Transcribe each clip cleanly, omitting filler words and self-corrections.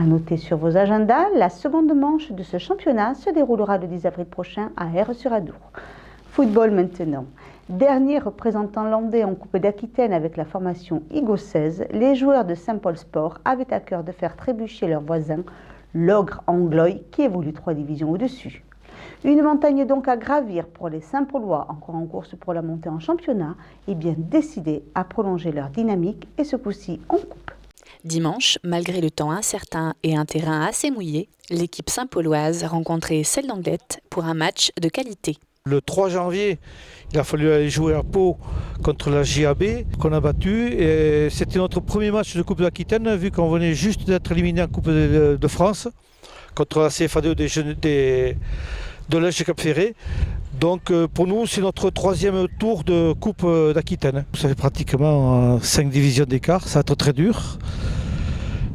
À noter sur vos agendas, la seconde manche de ce championnat se déroulera le 10 avril prochain à Aire-sur-Adour. Football maintenant. Dernier représentant landais en Coupe d'Aquitaine avec la formation IGO 16, les joueurs de Saint-Paul Sport avaient à cœur de faire trébucher leur voisin, l'Ogre Anglois, qui évolue 3 divisions au-dessus. Une montagne donc à gravir pour les Saint-Paulois, encore en course pour la montée en championnat, et bien décidés à prolonger leur dynamique et ce coup-ci en coupe. Dimanche, malgré le temps incertain et un terrain assez mouillé, l'équipe saint-pauloise rencontrait celle d'Anglet pour un match de qualité. Le 3 janvier, il a fallu aller jouer à Pau contre la JAB qu'on a battu. Et c'était notre premier match de Coupe d'Aquitaine vu qu'on venait juste d'être éliminé en Coupe de France contre la CFA2 de l'Èche Cap-Ferré. Donc pour nous, c'est notre 3e tour de Coupe d'Aquitaine. Ça fait pratiquement 5 divisions d'écart, ça va être très dur.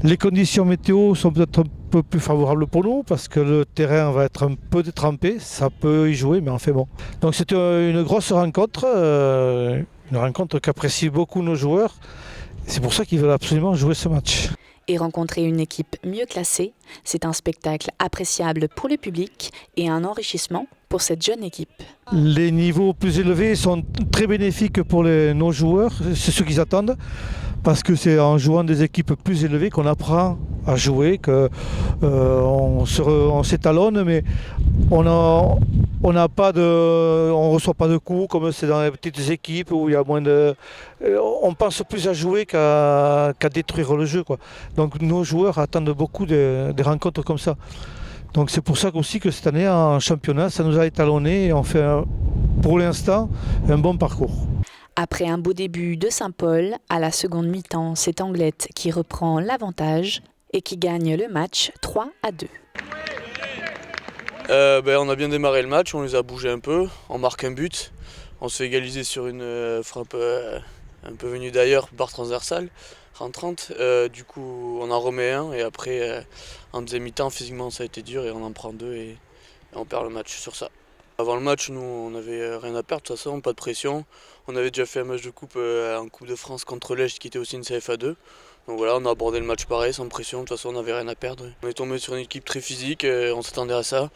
Les conditions météo sont peut-être un peu plus favorables pour nous parce que le terrain va être un peu détrempé, ça peut y jouer, mais enfin bon. Donc c'est une grosse rencontre, une rencontre qu'apprécient beaucoup nos joueurs. C'est pour ça qu'ils veulent absolument jouer ce match. Et rencontrer une équipe mieux classée, c'est un spectacle appréciable pour le public et un enrichissement pour cette jeune équipe. Les niveaux plus élevés sont très bénéfiques pour nos joueurs, c'est ce qu'ils attendent. Parce que c'est en jouant des équipes plus élevées qu'on apprend à jouer, on s'étalonne, mais on reçoit pas de coups comme c'est dans les petites équipes où il y a moins de. On pense plus à jouer qu'à détruire le jeu, quoi. Donc nos joueurs attendent beaucoup des rencontres comme ça. Donc c'est pour ça aussi que cette année en championnat, ça nous a étalonné et on fait pour l'instant un bon parcours. Après un beau début de Saint-Paul, à la seconde mi-temps, c'est Anglet qui reprend l'avantage et qui gagne le match 3-2. On a bien démarré le match, on les a bougés un peu, on marque un but, on se fait égaliser sur une frappe un peu venue d'ailleurs, barre transversale, rentrante. Du coup on en remet un et après en deuxième mi-temps physiquement ça a été dur et on en prend 2 et on perd le match sur ça. Avant le match, nous, on n'avait rien à perdre, de toute façon, pas de pression. On avait déjà fait un match de coupe en Coupe de France contre l'Èche, qui était aussi une CFA2. Donc voilà, on a abordé le match pareil, sans pression, de toute façon, on n'avait rien à perdre. On est tombé sur une équipe très physique, on s'attendait à ça.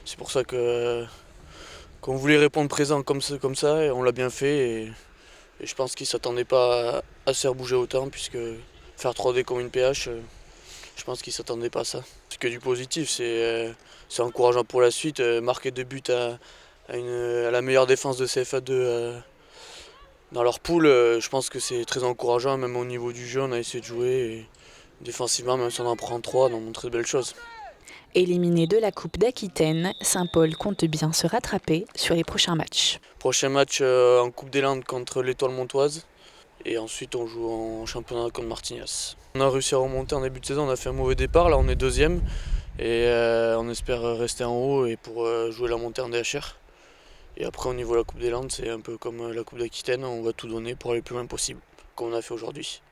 C'est pour ça qu'on voulait répondre présent comme ça, et on l'a bien fait. Et je pense qu'ils ne s'attendaient pas à se faire bouger autant, puisque faire 3D comme une PH, je pense qu'ils ne s'attendaient pas à ça. C'est que du positif, c'est encourageant pour la suite. Marquer 2 buts à la meilleure défense de CFA2 dans leur poule, je pense que c'est très encourageant. Même au niveau du jeu, on a essayé de jouer. Et défensivement, même si on en prend 3, on a montré de belles choses. Éliminé de la Coupe d'Aquitaine, Saint-Paul compte bien se rattraper sur les prochains matchs. Prochain match en Coupe des Landes contre l'Étoile Montoise. Et ensuite on joue en championnat contre Martignas. On a réussi à remonter en début de saison, on a fait un mauvais départ, là on est 2e. Et on espère rester en haut et pour jouer la montée en DHR. Et après au niveau de la Coupe des Landes, c'est un peu comme la Coupe d'Aquitaine, on va tout donner pour aller le plus loin possible, comme on a fait aujourd'hui.